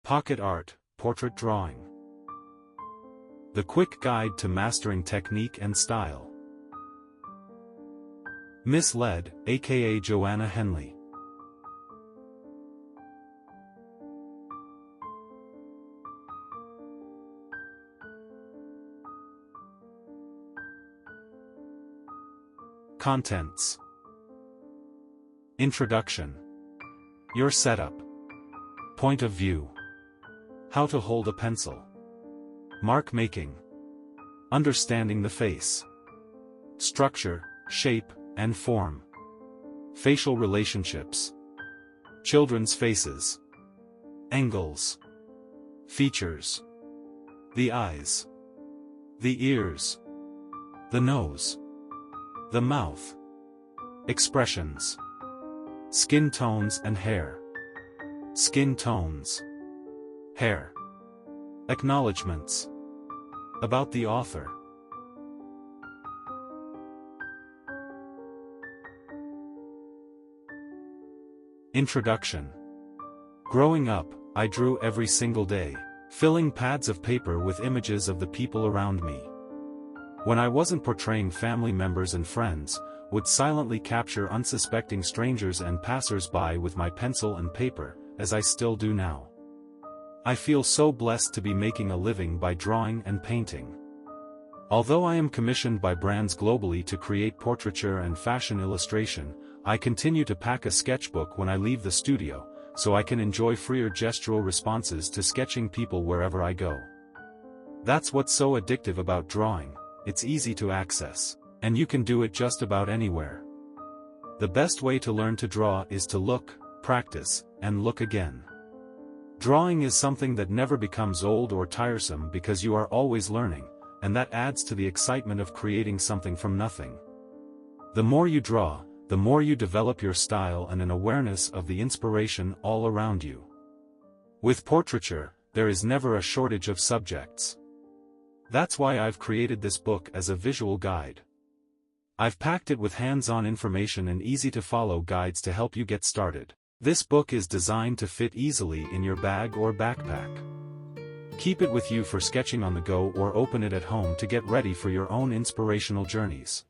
Pocket art, portrait drawing. The quick guide to mastering technique and style. Misled, aka Joanna Henly. Contents. Introduction. Your setup. Point of view. How to hold a pencil. Mark making. Understanding the face. Structure, shape, and form. Facial relationships. Children's faces. Angles. Features. The eyes. The ears. The nose. The mouth. Expressions. Skin tones and hair. Skin tones. Hair. Acknowledgements. About the author. Introduction. Growing up, I drew every single day, filling pads of paper with images of the people around me. When I wasn't portraying family members and friends, would silently capture unsuspecting strangers and passers-by with my pencil and paper, as I still do now. I feel so blessed to be making a living by drawing and painting. Although I am commissioned by brands globally to create portraiture and fashion illustration, I continue to pack a sketchbook when I leave the studio, so I can enjoy freer gestural responses to sketching people wherever I go. That's what's so addictive about drawing, it's easy to access, and you can do it just about anywhere. The best way to learn to draw is to look, practice, and look again. Drawing is something that never becomes old or tiresome because you are always learning, and that adds to the excitement of creating something from nothing. The more you draw, the more you develop your style and an awareness of the inspiration all around you. With portraiture, there is never a shortage of subjects. That's why I've created this book as a visual guide. I've packed it with hands-on information and easy-to-follow guides to help you get started. This book is designed to fit easily in your bag or backpack. Keep it with you for sketching on the go or open it at home to get ready for your own inspirational journeys.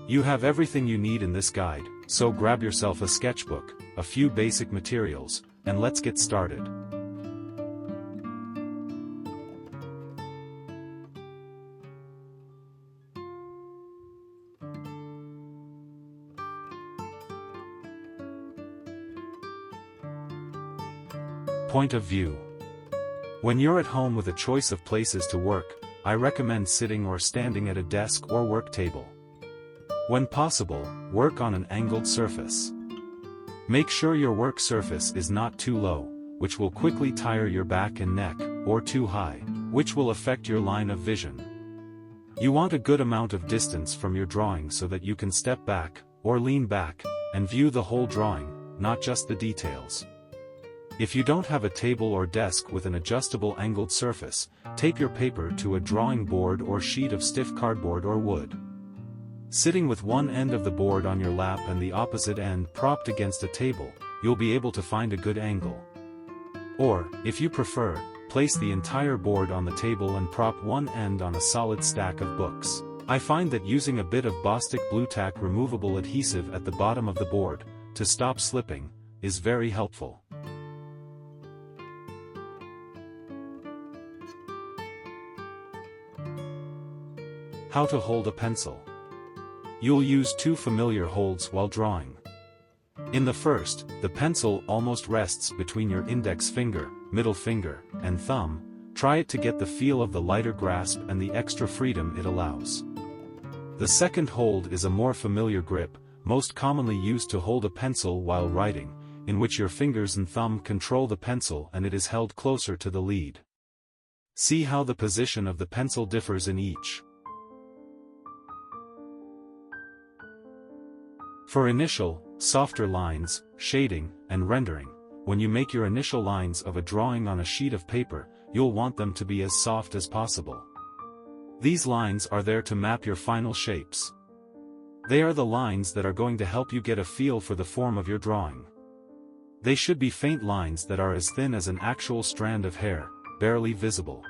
You have everything you need in this guide, so grab yourself a sketchbook, a few basic materials, and let's get started. Point of view. When you're at home with a choice of places to work, I recommend sitting or standing at a desk or work table. When possible, work on an angled surface. Make sure your work surface is not too low, which will quickly tire your back and neck, or too high, which will affect your line of vision. You want a good amount of distance from your drawing so that you can step back, or lean back, and view the whole drawing, not just the details. If you don't have a table or desk with an adjustable angled surface, tape your paper to a drawing board or sheet of stiff cardboard or wood. Sitting with one end of the board on your lap and the opposite end propped against a table, you'll be able to find a good angle. Or, if you prefer, place the entire board on the table and prop one end on a solid stack of books. I find that using a bit of Bostik Blue Tack removable adhesive at the bottom of the board, to stop slipping, is very helpful. How to hold a pencil. You'll use two familiar holds while drawing. In the first, the pencil almost rests between your index finger, middle finger, and thumb. Try it to get the feel of the lighter grasp and the extra freedom it allows. The second hold is a more familiar grip, most commonly used to hold a pencil while writing, in which your fingers and thumb control the pencil and it is held closer to the lead. See how the position of the pencil differs in each. For initial, softer lines, shading, and rendering, when you make your initial lines of a drawing on a sheet of paper, you'll want them to be as soft as possible. These lines are there to map your final shapes. They are the lines that are going to help you get a feel for the form of your drawing. They should be faint lines that are as thin as an actual strand of hair, barely visible.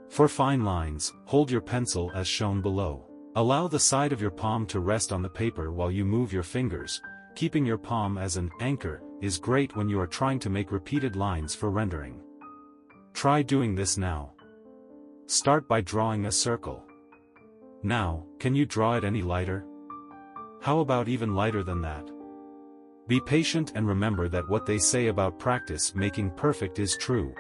For fine lines, hold your pencil as shown below. Allow the side of your palm to rest on the paper while you move your fingers. Keeping your palm as an anchor is great when you are trying to make repeated lines for rendering. Try doing this now. Start by drawing a circle. Now, can you draw it any lighter? How about even lighter than that? Be patient and remember that what they say about practice making perfect is true.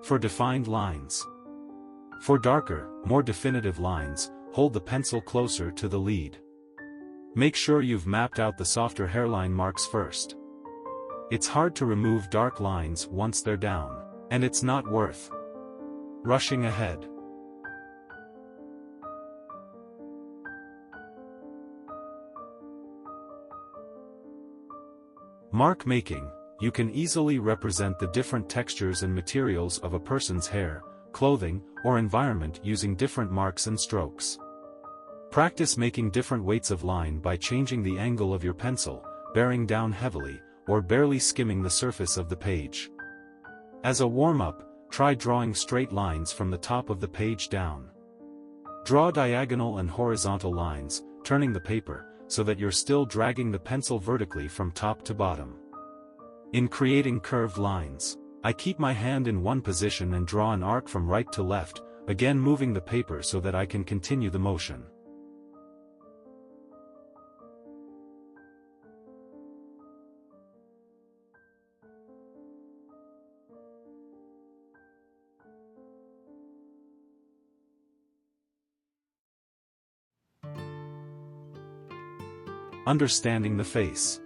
For defined lines. For darker, more definitive lines, hold the pencil closer to the lead. Make sure you've mapped out the softer hairline marks first. It's hard to remove dark lines once they're down, and it's not worth rushing ahead. Mark making. You can easily represent the different textures and materials of a person's hair, clothing, or environment using different marks and strokes. Practice making different weights of line by changing the angle of your pencil, bearing down heavily, or barely skimming the surface of the page. As a warm-up, try drawing straight lines from the top of the page down. Draw diagonal and horizontal lines, turning the paper, so that you're still dragging the pencil vertically from top to bottom. In creating curved lines, I keep my hand in one position and draw an arc from right to left, again moving the paper so that I can continue the motion. Understanding the face.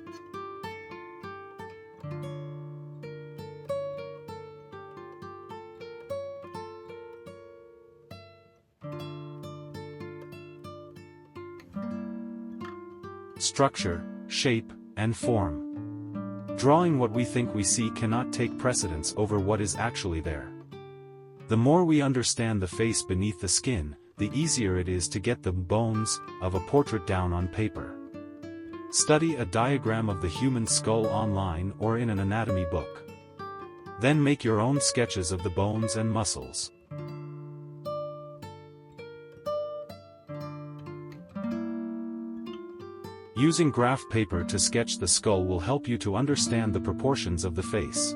Structure, shape, and form. Drawing what we think we see cannot take precedence over what is actually there. The more we understand the face beneath the skin, the easier it is to get the bones of a portrait down on paper. Study a diagram of the human skull online or in an anatomy book. Then make your own sketches of the bones and muscles. Using graph paper to sketch the skull will help you to understand the proportions of the face.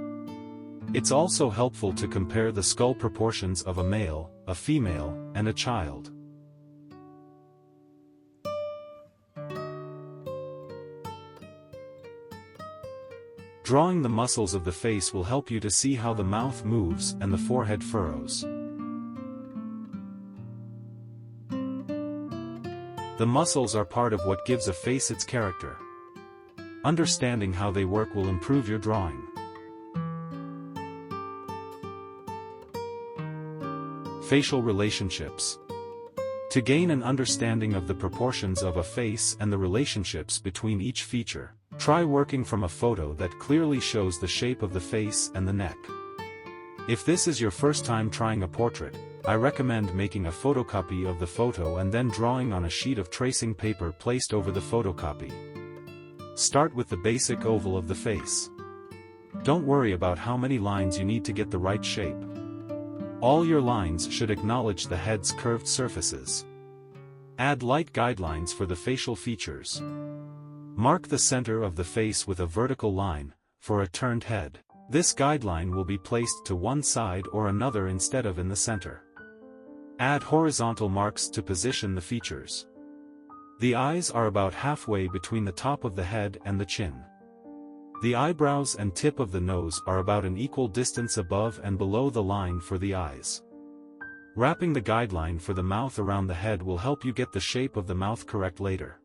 It's also helpful to compare the skull proportions of a male, a female, and a child. Drawing the muscles of the face will help you to see how the mouth moves and the forehead furrows. The muscles are part of what gives a face its character. Understanding how they work will improve your drawing. Facial relationships. To gain an understanding of the proportions of a face and the relationships between each feature, try working from a photo that clearly shows the shape of the face and the neck. If this is your first time trying a portrait, I recommend making a photocopy of the photo and then drawing on a sheet of tracing paper placed over the photocopy. Start with the basic oval of the face. Don't worry about how many lines you need to get the right shape. All your lines should acknowledge the head's curved surfaces. Add light guidelines for the facial features. Mark the center of the face with a vertical line, for a turned head. This guideline will be placed to one side or another instead of in the center. Add horizontal marks to position the features. The eyes are about halfway between the top of the head and the chin. The eyebrows and tip of the nose are about an equal distance above and below the line for the eyes. Wrapping the guideline for the mouth around the head will help you get the shape of the mouth correct later.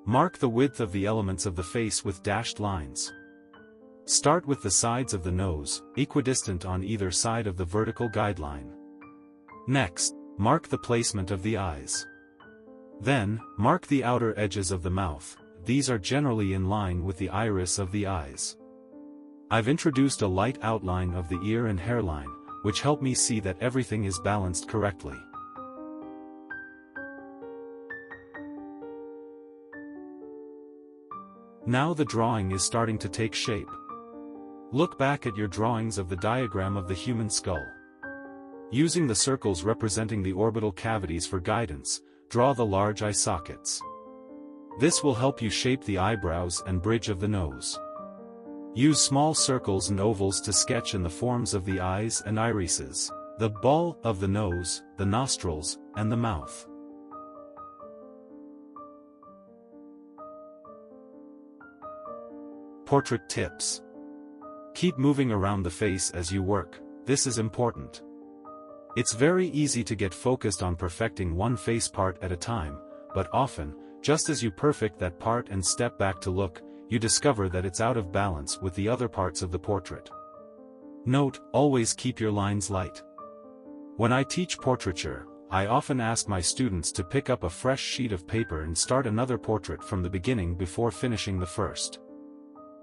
Mark the width of the elements of the face with dashed lines. Start with the sides of the nose, equidistant on either side of the vertical guideline. Next, mark the placement of the eyes. Then, mark the outer edges of the mouth. These are generally in line with the iris of the eyes. I've introduced a light outline of the ear and hairline, which help me see that everything is balanced correctly. Now the drawing is starting to take shape. Look back at your drawings of the diagram of the human skull. Using the circles representing the orbital cavities for guidance, draw the large eye sockets. This will help you shape the eyebrows and bridge of the nose. Use small circles and ovals to sketch in the forms of the eyes and irises, the ball of the nose, the nostrils, and the mouth. Portrait tips. Keep moving around the face as you work, this is important. It's very easy to get focused on perfecting one face part at a time, but often, just as you perfect that part and step back to look, you discover that it's out of balance with the other parts of the portrait. Note, always keep your lines light. When I teach portraiture, I often ask my students to pick up a fresh sheet of paper and start another portrait from the beginning before finishing the first.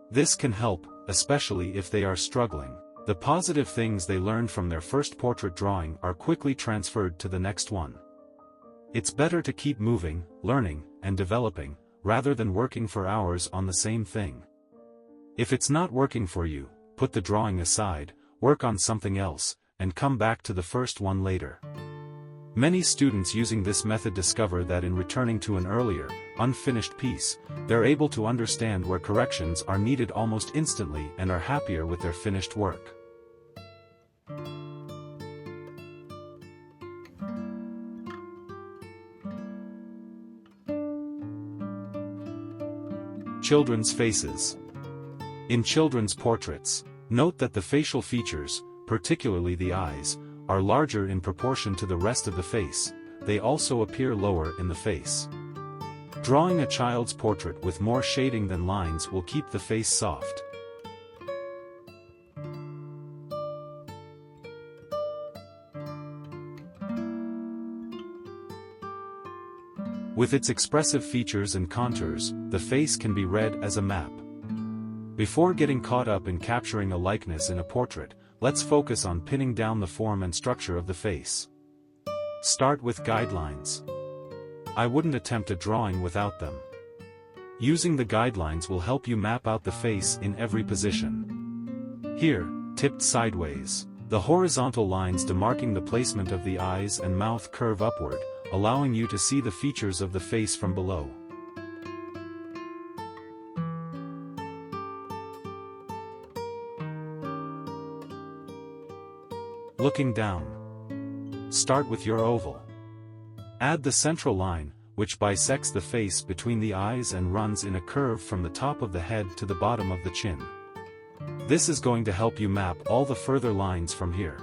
This can help, especially if they are struggling. The positive things they learned from their first portrait drawing are quickly transferred to the next one. It's better to keep moving, learning, and developing, rather than working for hours on the same thing. If it's not working for you, put the drawing aside, work on something else, and come back to the first one later. Many students using this method discover that in returning to an earlier, unfinished piece, they're able to understand where corrections are needed almost instantly and are happier with their finished work. Children's faces. In children's portraits, note that the facial features, particularly the eyes, are larger in proportion to the rest of the face. They also appear lower in the face. Drawing a child's portrait with more shading than lines will keep the face soft. With its expressive features and contours, the face can be read as a map. Before getting caught up in capturing a likeness in a portrait, let's focus on pinning down the form and structure of the face. Start with guidelines. I wouldn't attempt a drawing without them. Using the guidelines will help you map out the face in every position. Here, tipped sideways. The horizontal lines demarking the placement of the eyes and mouth curve upward, allowing you to see the features of the face from below. Looking down. Start with your oval. Add the central line, which bisects the face between the eyes and runs in a curve from the top of the head to the bottom of the chin. This is going to help you map all the further lines from here.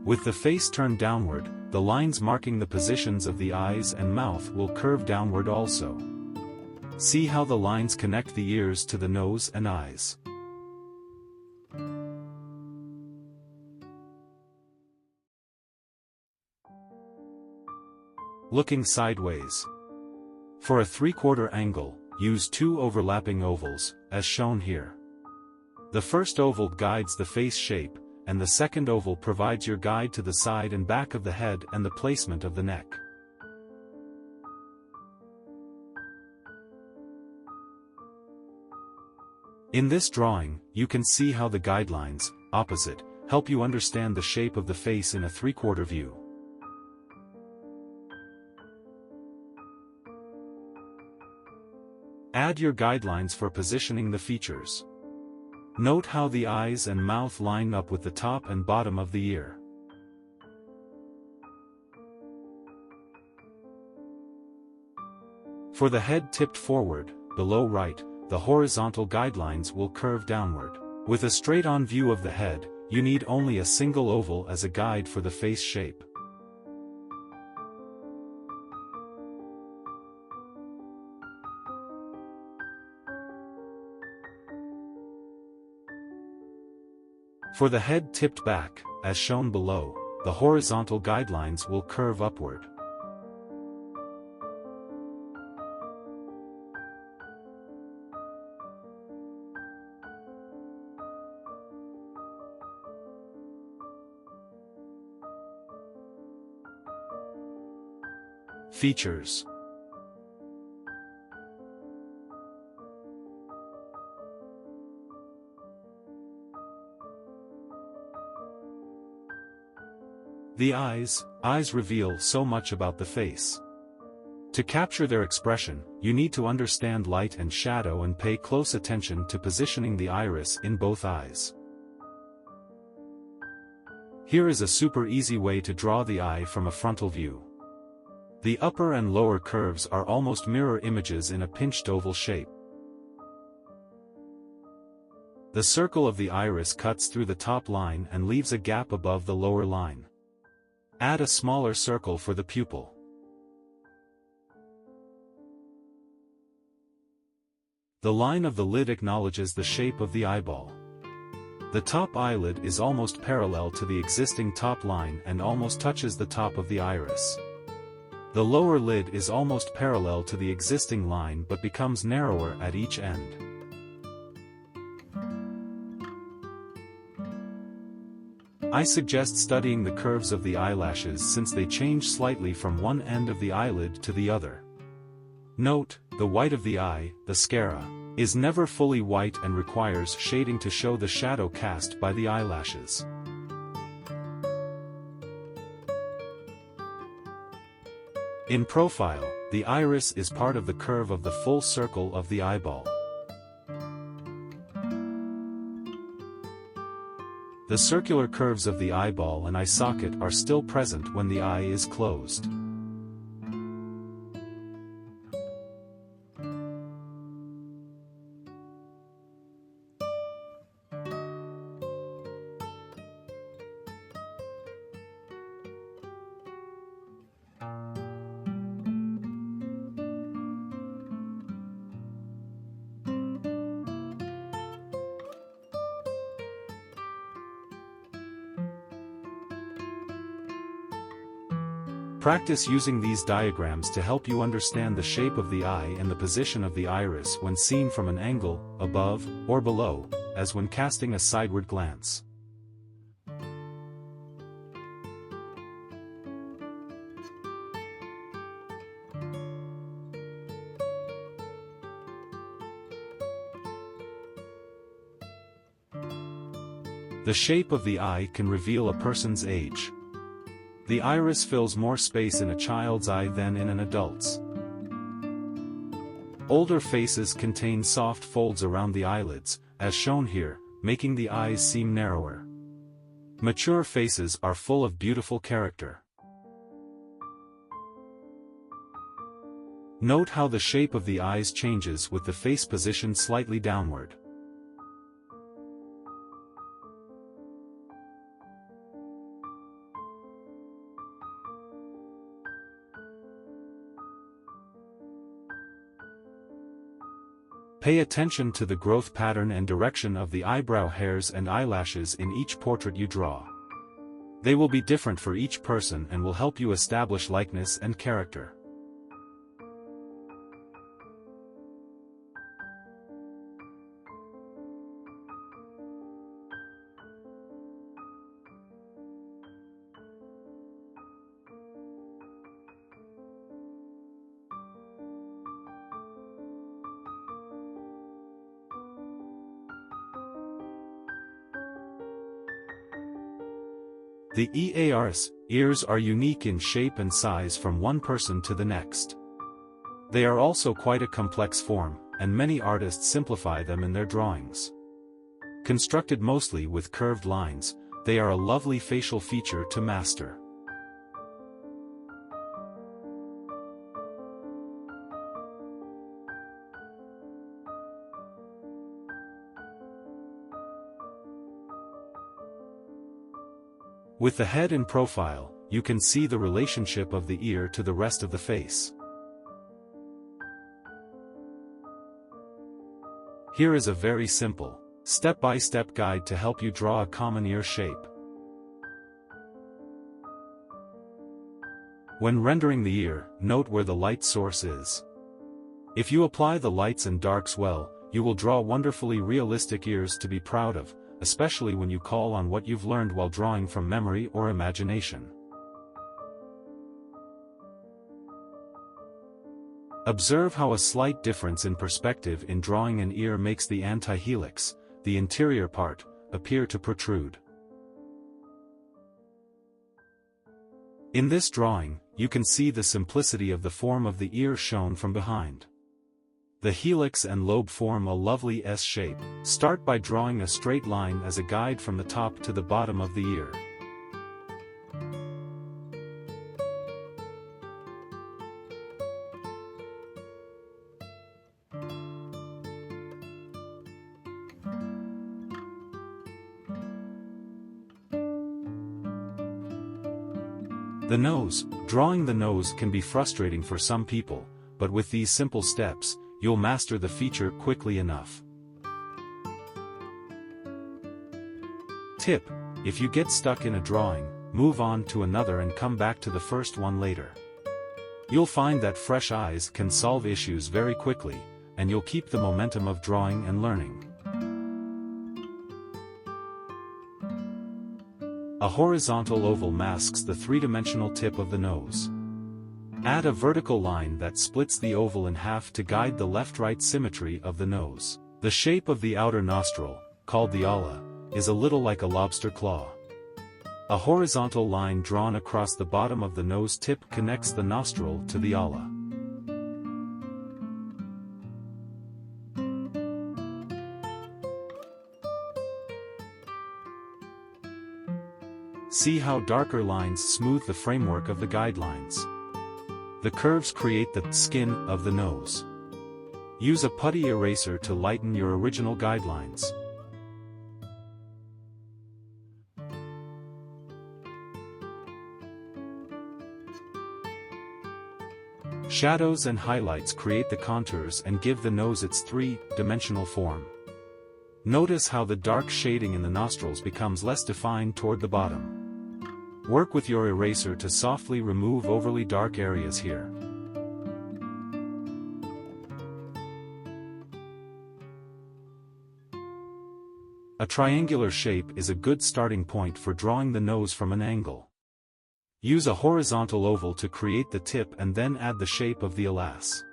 With the face turned downward, the lines marking the positions of the eyes and mouth will curve downward also. See how the lines connect the ears to the nose and eyes. Looking sideways. For a 3/4 angle, use 2 overlapping ovals, as shown here. The first oval guides the face shape, and the second oval provides your guide to the side and back of the head and the placement of the neck. In this drawing, you can see how the guidelines, opposite, help you understand the shape of the face in a 3/4 view. Add your guidelines for positioning the features. Note how the eyes and mouth line up with the top and bottom of the ear. For the head tipped forward, below right, the horizontal guidelines will curve downward. With a straight-on view of the head, you need only a single oval as a guide for the face shape. For the head tipped back, as shown below, the horizontal guidelines will curve upward. Features. The eyes. Eyes reveal so much about the face. To capture their expression, you need to understand light and shadow and pay close attention to positioning the iris in both eyes. Here is a super easy way to draw the eye from a frontal view. The upper and lower curves are almost mirror images in a pinched oval shape. The circle of the iris cuts through the top line and leaves a gap above the lower line. Add a smaller circle for the pupil. The line of the lid acknowledges the shape of the eyeball. The top eyelid is almost parallel to the existing top line and almost touches the top of the iris. The lower lid is almost parallel to the existing line but becomes narrower at each end. I suggest studying the curves of the eyelashes since they change slightly from one end of the eyelid to the other. Note, the white of the eye, the sclera, is never fully white and requires shading to show the shadow cast by the eyelashes. In profile, the iris is part of the curve of the full circle of the eyeball. The circular curves of the eyeball and eye socket are still present when the eye is closed. Practice using these diagrams to help you understand the shape of the eye and the position of the iris when seen from an angle, above, or below, as when casting a sideward glance. The shape of the eye can reveal a person's age. The iris fills more space in a child's eye than in an adult's. Older faces contain soft folds around the eyelids, as shown here, making the eyes seem narrower. Mature faces are full of beautiful character. Note how the shape of the eyes changes with the face positioned slightly downward. Pay attention to the growth pattern and direction of the eyebrow hairs and eyelashes in each portrait you draw. They will be different for each person and will help you establish likeness and character. The ears are unique in shape and size from one person to the next. They are also quite a complex form, and many artists simplify them in their drawings. Constructed mostly with curved lines, they are a lovely facial feature to master. With the head in profile, you can see the relationship of the ear to the rest of the face. Here is a very simple, step-by-step guide to help you draw a common ear shape. When rendering the ear, note where the light source is. If you apply the lights and darks well, you will draw wonderfully realistic ears to be proud of, especially when you call on what you've learned while drawing from memory or imagination. Observe how a slight difference in perspective in drawing an ear makes the antihelix, the interior part, appear to protrude. In this drawing, you can see the simplicity of the form of the ear shown from behind. The helix and lobe form a lovely S shape. Start by drawing a straight line as a guide from the top to the bottom of the ear. The nose. Drawing the nose can be frustrating for some people, but with these simple steps, you'll master the feature quickly enough. Tip: if you get stuck in a drawing, move on to another and come back to the first one later. You'll find that fresh eyes can solve issues very quickly, and you'll keep the momentum of drawing and learning. A horizontal oval masks the three-dimensional tip of the nose. Add a vertical line that splits the oval in half to guide the left-right symmetry of the nose. The shape of the outer nostril, called the ala, is a little like a lobster claw. A horizontal line drawn across the bottom of the nose tip connects the nostril to the ala. See how darker lines smooth the framework of the guidelines. The curves create the skin of the nose. Use a putty eraser to lighten your original guidelines. Shadows and highlights create the contours and give the nose its three-dimensional form. Notice how the dark shading in the nostrils becomes less defined toward the bottom. Work with your eraser to softly remove overly dark areas here. A triangular shape is a good starting point for drawing the nose from an angle. Use a horizontal oval to create the tip and then add the shape of the alas.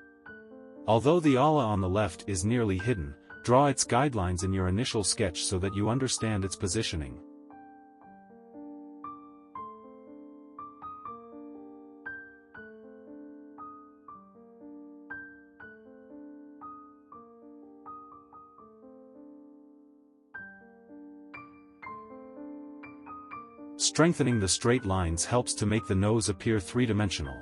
Although the ala on the left is nearly hidden, draw its guidelines in your initial sketch so that you understand its positioning. Strengthening the straight lines helps to make the nose appear three-dimensional.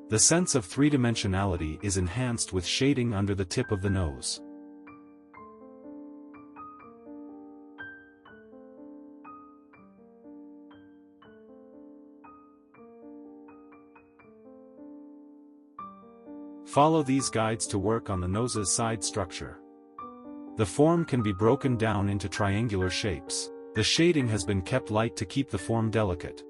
The sense of three-dimensionality is enhanced with shading under the tip of the nose. Follow these guides to work on the nose's side structure. The form can be broken down into triangular shapes. The shading has been kept light to keep the form delicate.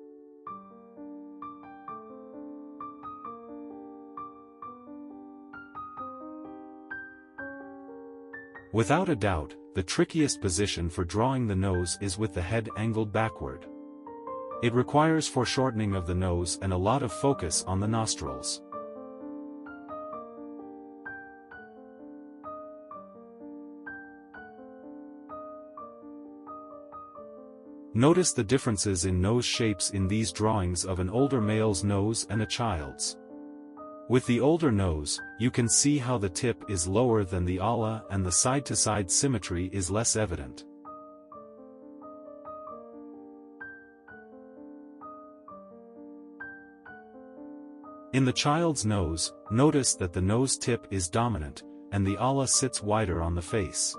Without a doubt, the trickiest position for drawing the nose is with the head angled backward. It requires foreshortening of the nose and a lot of focus on the nostrils. Notice the differences in nose shapes in these drawings of an older male's nose and a child's. With the older nose, you can see how the tip is lower than the ala and the side-to-side symmetry is less evident. In the child's nose, notice that the nose tip is dominant, and the ala sits wider on the face.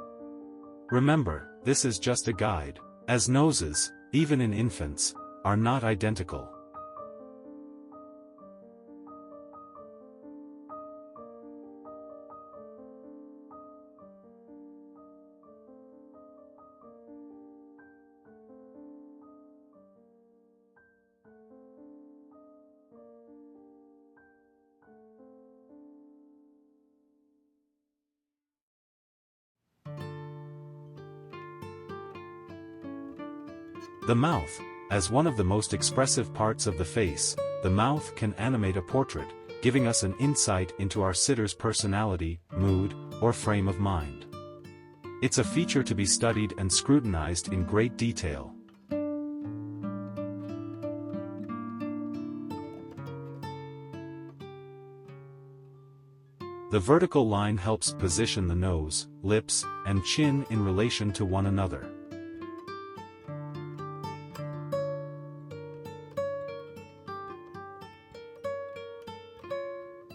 Remember, this is just a guide, as noses, even in infants, are not identical. The mouth. As one of the most expressive parts of the face, the mouth can animate a portrait, giving us an insight into our sitter's personality, mood, or frame of mind. It's a feature to be studied and scrutinized in great detail. The vertical line helps position the nose, lips, and chin in relation to one another.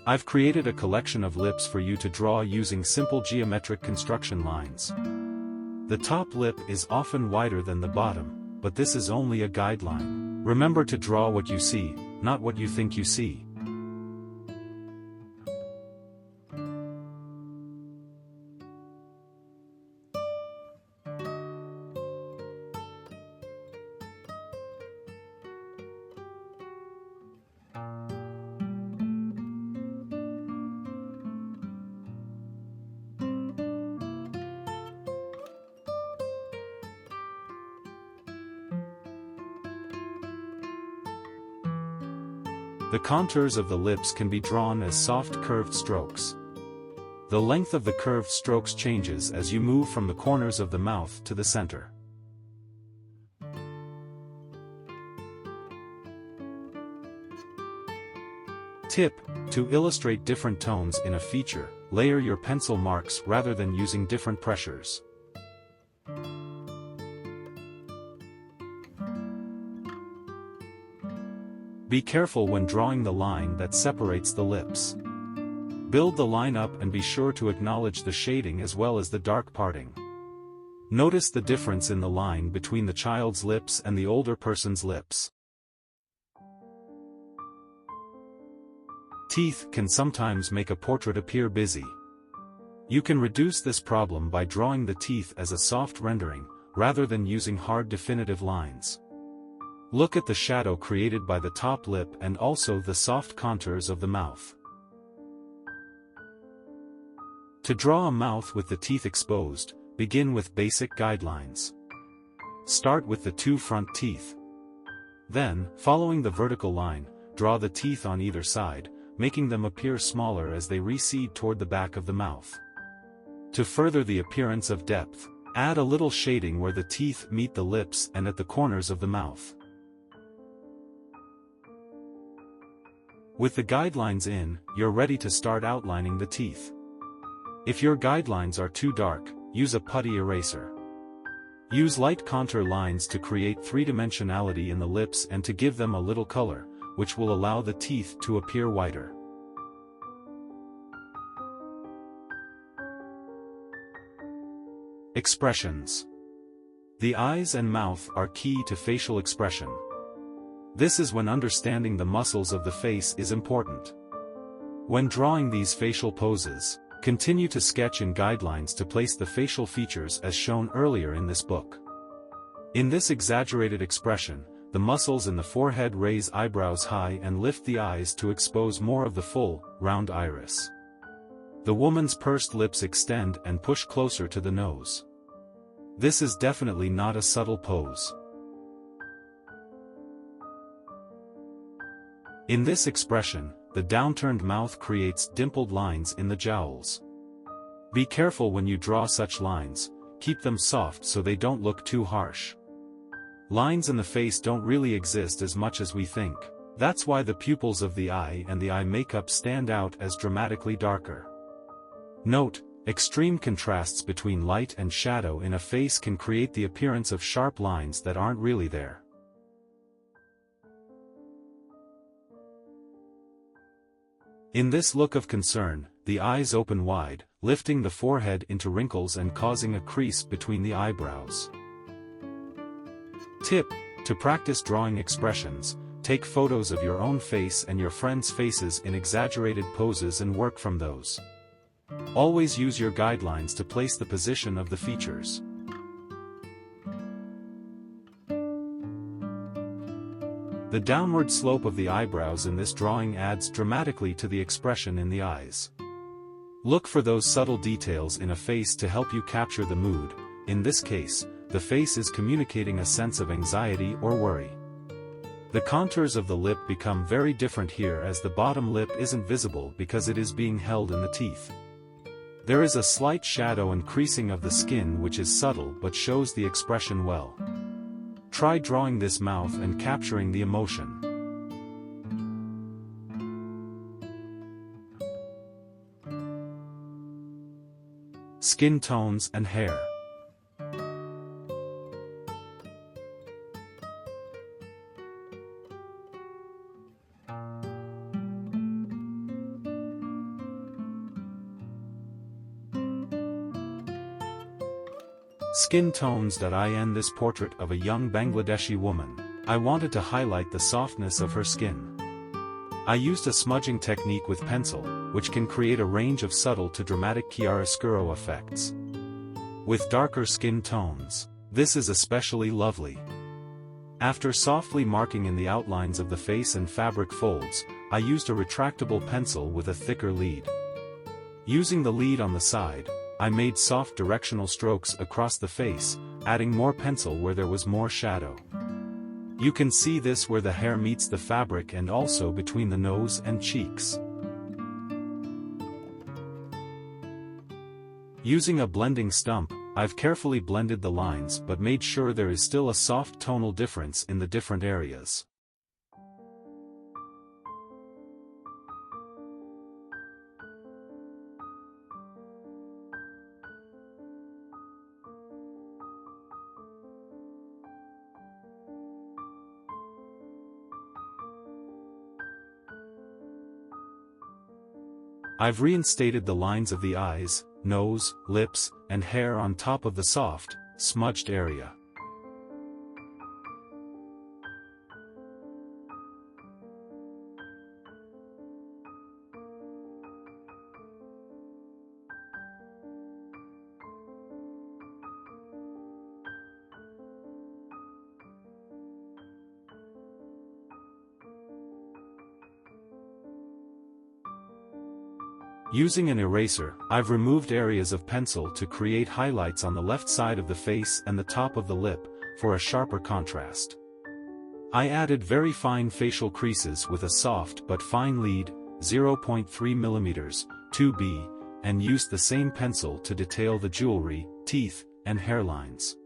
I've created a collection of lips for you to draw using simple geometric construction lines. The top lip is often wider than the bottom, but this is only a guideline. Remember to draw what you see, not what you think you see. The contours of the lips can be drawn as soft curved strokes. The length of the curved strokes changes as you move from the corners of the mouth to the center. Tip: to illustrate different tones in a feature, layer your pencil marks rather than using different pressures. Be careful when drawing the line that separates the lips. Build the line up and be sure to acknowledge the shading as well as the dark parting. Notice the difference in the line between the child's lips and the older person's lips. Teeth can sometimes make a portrait appear busy. You can reduce this problem by drawing the teeth as a soft rendering, rather than using hard definitive lines. Look at the shadow created by the top lip and also the soft contours of the mouth. To draw a mouth with the teeth exposed, begin with basic guidelines. Start with the two front teeth. Then, following the vertical line, draw the teeth on either side, making them appear smaller as they recede toward the back of the mouth. To further the appearance of depth, add a little shading where the teeth meet the lips and at the corners of the mouth. With the guidelines in, you're ready to start outlining the teeth. If your guidelines are too dark, use a putty eraser. Use light contour lines to create three-dimensionality in the lips and to give them a little color, which will allow the teeth to appear whiter. Expressions. The eyes and mouth are key to facial expression. This is when understanding the muscles of the face is important. When drawing these facial poses, continue to sketch in guidelines to place the facial features as shown earlier in this book. In this exaggerated expression, the muscles in the forehead raise eyebrows high and lift the eyes to expose more of the full, round iris. The woman's pursed lips extend and push closer to the nose. This is definitely not a subtle pose. In this expression, the downturned mouth creates dimpled lines in the jowls. Be careful when you draw such lines, keep them soft so they don't look too harsh. Lines in the face don't really exist as much as we think. That's why the pupils of the eye and the eye makeup stand out as dramatically darker. Note, extreme contrasts between light and shadow in a face can create the appearance of sharp lines that aren't really there. In this look of concern, the eyes open wide, lifting the forehead into wrinkles and causing a crease between the eyebrows. Tip: to practice drawing expressions, take photos of your own face and your friends' faces in exaggerated poses and work from those. Always use your guidelines to place the position of the features. The downward slope of the eyebrows in this drawing adds dramatically to the expression in the eyes. Look for those subtle details in a face to help you capture the mood. In this case, the face is communicating a sense of anxiety or worry. The contours of the lip become very different here as the bottom lip isn't visible because it is being held in the teeth. There is a slight shadow and creasing of the skin which is subtle but shows the expression well. Try drawing this mouth and capturing the emotion. Skin tones and hair. Skin tones. I end this portrait of a young Bangladeshi woman. I wanted to highlight the softness of her skin. I used a smudging technique with pencil, which can create a range of subtle to dramatic chiaroscuro effects. With darker skin tones, this is especially lovely. After softly marking in the outlines of the face and fabric folds, I used a retractable pencil with a thicker lead. Using the lead on the side, I made soft directional strokes across the face, adding more pencil where there was more shadow. You can see this where the hair meets the fabric and also between the nose and cheeks. Using a blending stump, I've carefully blended the lines but made sure there is still a soft tonal difference in the different areas. I've reinstated the lines of the eyes, nose, lips, and hair on top of the soft, smudged area. Using an eraser, I've removed areas of pencil to create highlights on the left side of the face and the top of the lip, for a sharper contrast. I added very fine facial creases with a soft but fine lead, 0.3 mm, 2B, and used the same pencil to detail the jewelry, teeth, and hairlines.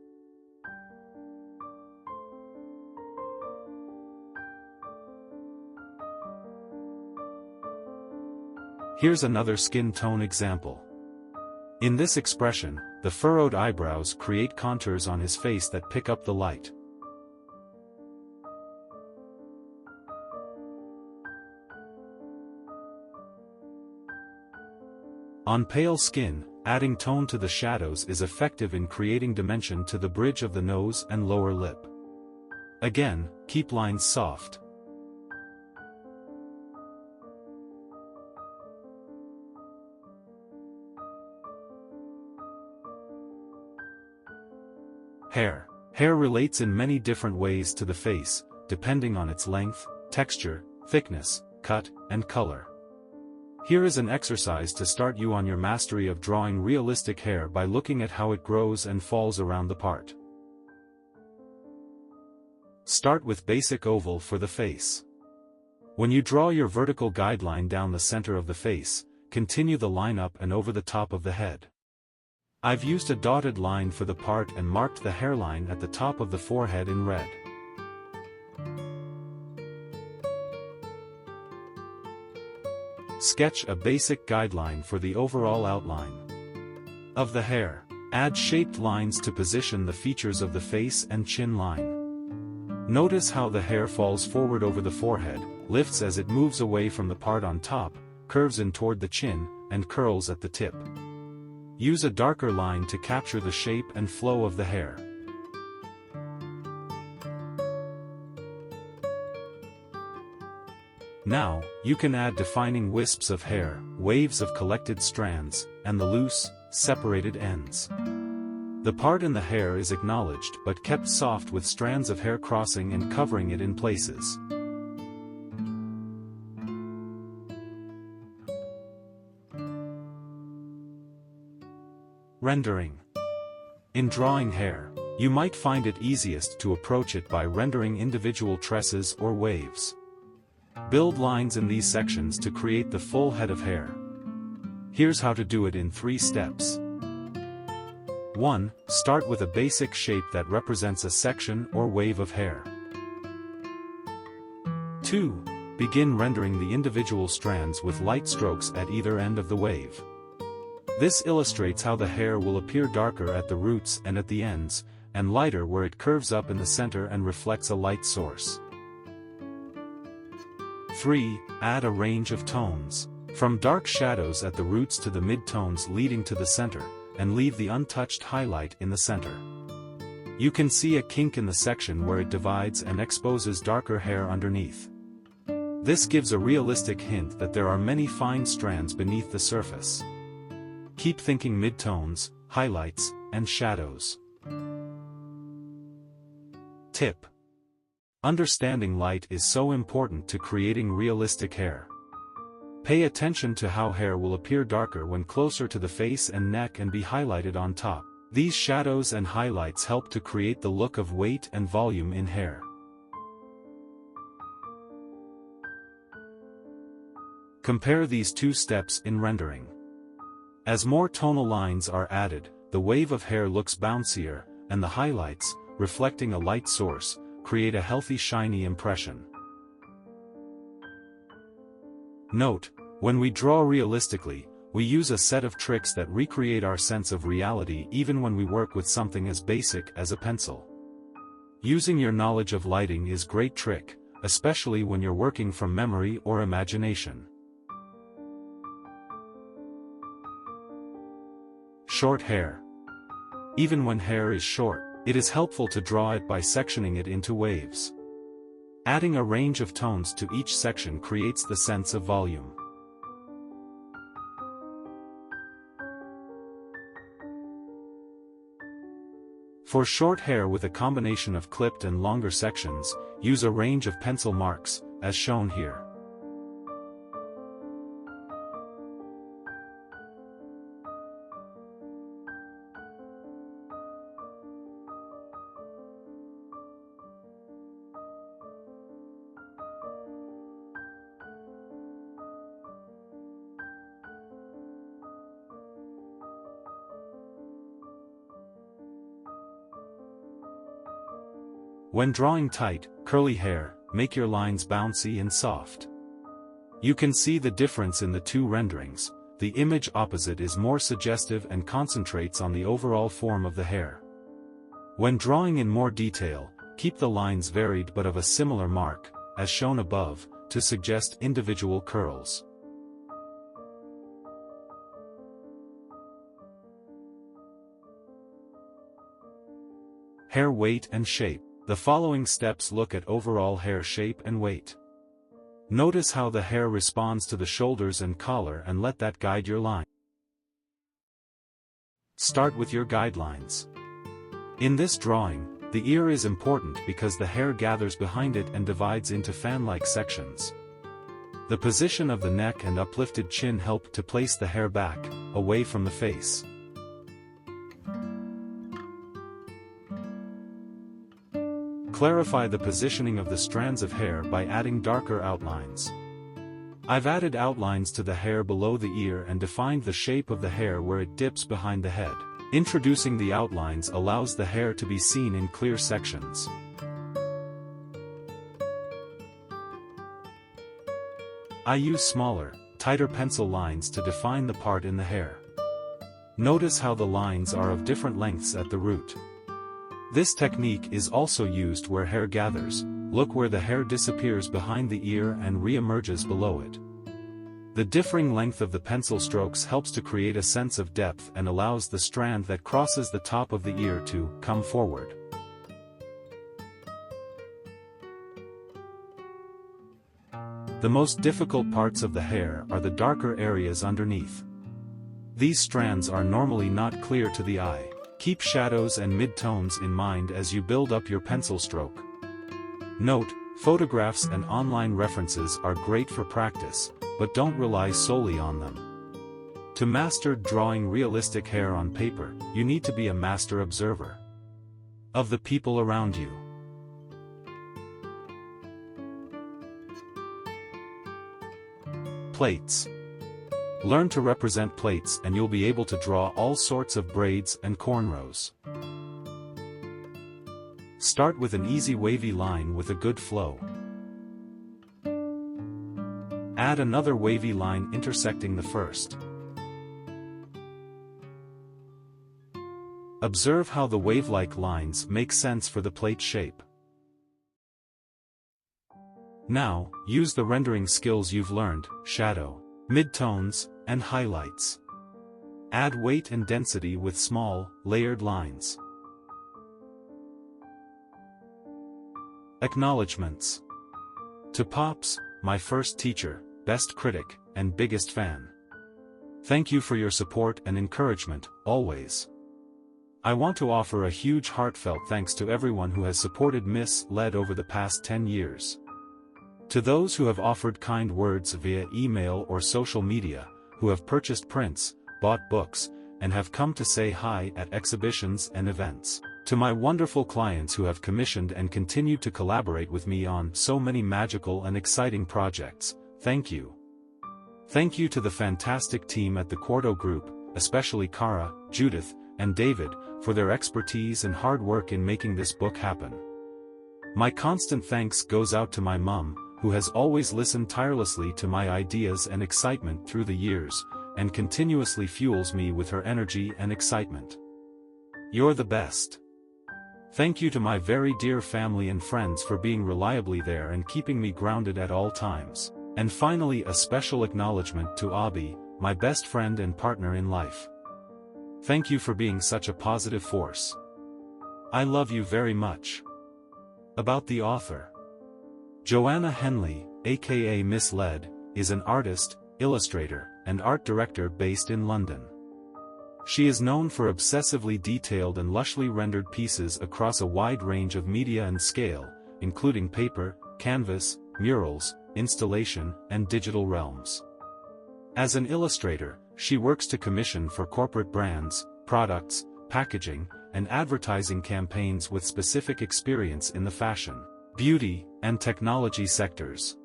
Here's another skin tone example. In this expression, the furrowed eyebrows create contours on his face that pick up the light. On pale skin, adding tone to the shadows is effective in creating dimension to the bridge of the nose and lower lip. Again, keep lines soft. Hair. Hair relates in many different ways to the face, depending on its length, texture, thickness, cut, and color. Here is an exercise to start you on your mastery of drawing realistic hair by looking at how it grows and falls around the part. Start with basic oval for the face. When you draw your vertical guideline down the center of the face, continue the line up and over the top of the head. I've used a dotted line for the part and marked the hairline at the top of the forehead in red. Sketch a basic guideline for the overall outline of the hair. Add shaped lines to position the features of the face and chin line. Notice how the hair falls forward over the forehead, lifts as it moves away from the part on top, curves in toward the chin, and curls at the tip. Use a darker line to capture the shape and flow of the hair. Now, you can add defining wisps of hair, waves of collected strands, and the loose, separated ends. The part in the hair is acknowledged but kept soft with strands of hair crossing and covering it in places. Rendering. In drawing hair, You might find it easiest to approach it by rendering individual tresses or waves. Build lines in these sections to create the full head of hair. Here's how to do it in 3 steps. 1. Start with a basic shape that represents a section or wave of hair. 2. Begin rendering the individual strands with light strokes at either end of the wave. This illustrates how the hair will appear darker at the roots and at the ends, and lighter where it curves up in the center and reflects a light source. 3. Add a range of tones, from dark shadows at the roots to the mid-tones leading to the center, and leave the untouched highlight in the center. You can see a kink in the section where it divides and exposes darker hair underneath. This gives a realistic hint that there are many fine strands beneath the surface. Keep thinking mid-tones, highlights, and shadows. Tip: understanding light is so important to creating realistic hair. Pay attention to how hair will appear darker when closer to the face and neck and be highlighted on top. These shadows and highlights help to create the look of weight and volume in hair. Compare these 2 steps in rendering. As more tonal lines are added, the wave of hair looks bouncier, and the highlights, reflecting a light source, create a healthy shiny impression. Note: when we draw realistically, we use a set of tricks that recreate our sense of reality even when we work with something as basic as a pencil. Using your knowledge of lighting is a great trick, especially when you're working from memory or imagination. Short hair. Even when hair is short, it is helpful to draw it by sectioning it into waves. Adding a range of tones to each section creates the sense of volume. For short hair with a combination of clipped and longer sections, use a range of pencil marks, as shown here. When drawing tight, curly hair, make your lines bouncy and soft. You can see the difference in the 2 renderings. The image opposite is more suggestive and concentrates on the overall form of the hair. When drawing in more detail, keep the lines varied but of a similar mark, as shown above, to suggest individual curls. Hair weight and shape. The following steps look at overall hair shape and weight. Notice how the hair responds to the shoulders and collar and let that guide your line. Start with your guidelines. In this drawing, the ear is important because the hair gathers behind it and divides into fan-like sections. The position of the neck and uplifted chin help to place the hair back, away from the face. Clarify the positioning of the strands of hair by adding darker outlines. I've added outlines to the hair below the ear and defined the shape of the hair where it dips behind the head. Introducing the outlines allows the hair to be seen in clear sections. I use smaller, tighter pencil lines to define the part in the hair. Notice how the lines are of different lengths at the root. This technique is also used where hair gathers. Look where the hair disappears behind the ear and re-emerges below it. The differing length of the pencil strokes helps to create a sense of depth and allows the strand that crosses the top of the ear to come forward. The most difficult parts of the hair are the darker areas underneath. These strands are normally not clear to the eye. Keep shadows and mid-tones in mind as you build up your pencil stroke. Note, photographs and online references are great for practice, but don't rely solely on them. To master drawing realistic hair on paper, you need to be a master observer. of the people around you. Plaits. Learn to represent plaits and you'll be able to draw all sorts of braids and cornrows. Start with an easy wavy line with a good flow. Add another wavy line intersecting the first. Observe how the wave-like lines make sense for the plait shape. Now, use the rendering skills you've learned: shadow, midtones, and highlights. Add weight and density with small, layered lines. Acknowledgements. To Pops, my first teacher, best critic, and biggest fan. Thank you for your support and encouragement, always. I want to offer a huge heartfelt thanks to everyone who has supported Miss Led over the past 10 years. To those who have offered kind words via email or social media, who have purchased prints, bought books, and have come to say hi at exhibitions and events. To my wonderful clients who have commissioned and continued to collaborate with me on so many magical and exciting projects, thank you. Thank you to the fantastic team at the Quarto Group, especially Cara, Judith, and David, for their expertise and hard work in making this book happen. My constant thanks goes out to my mum, who has always listened tirelessly to my ideas and excitement through the years, and continuously fuels me with her energy and excitement. You're the best. Thank you to my very dear family and friends for being reliably there and keeping me grounded at all times. And finally, a special acknowledgement to Abby, my best friend and partner in life. Thank you for being such a positive force. I love you very much. About the author. Joanna Henly, aka Miss Led, is an artist, illustrator, and art director based in London. She is known for obsessively detailed and lushly rendered pieces across a wide range of media and scale, including paper, canvas, murals, installation, and digital realms. As an illustrator, she works to commission for corporate brands, products, packaging, and advertising campaigns with specific experience in the fashion, beauty, and technology sectors.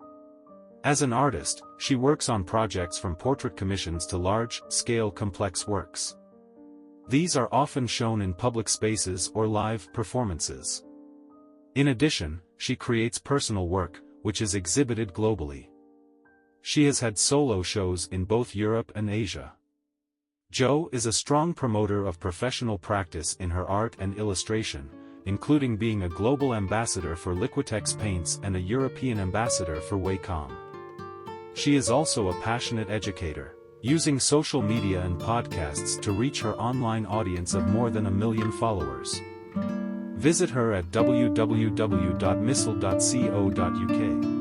As an artist, she works on projects from portrait commissions to large-scale complex works. These are often shown in public spaces or live performances. In addition, she creates personal work, which is exhibited globally. She has had solo shows in both Europe and Asia. Jo is a strong promoter of professional practice in her art and illustration, including being a global ambassador for Liquitex paints and a European ambassador for Wacom. She is also a passionate educator, using social media and podcasts to reach her online audience of more than 1 million followers. Visit her at www.missle.co.uk.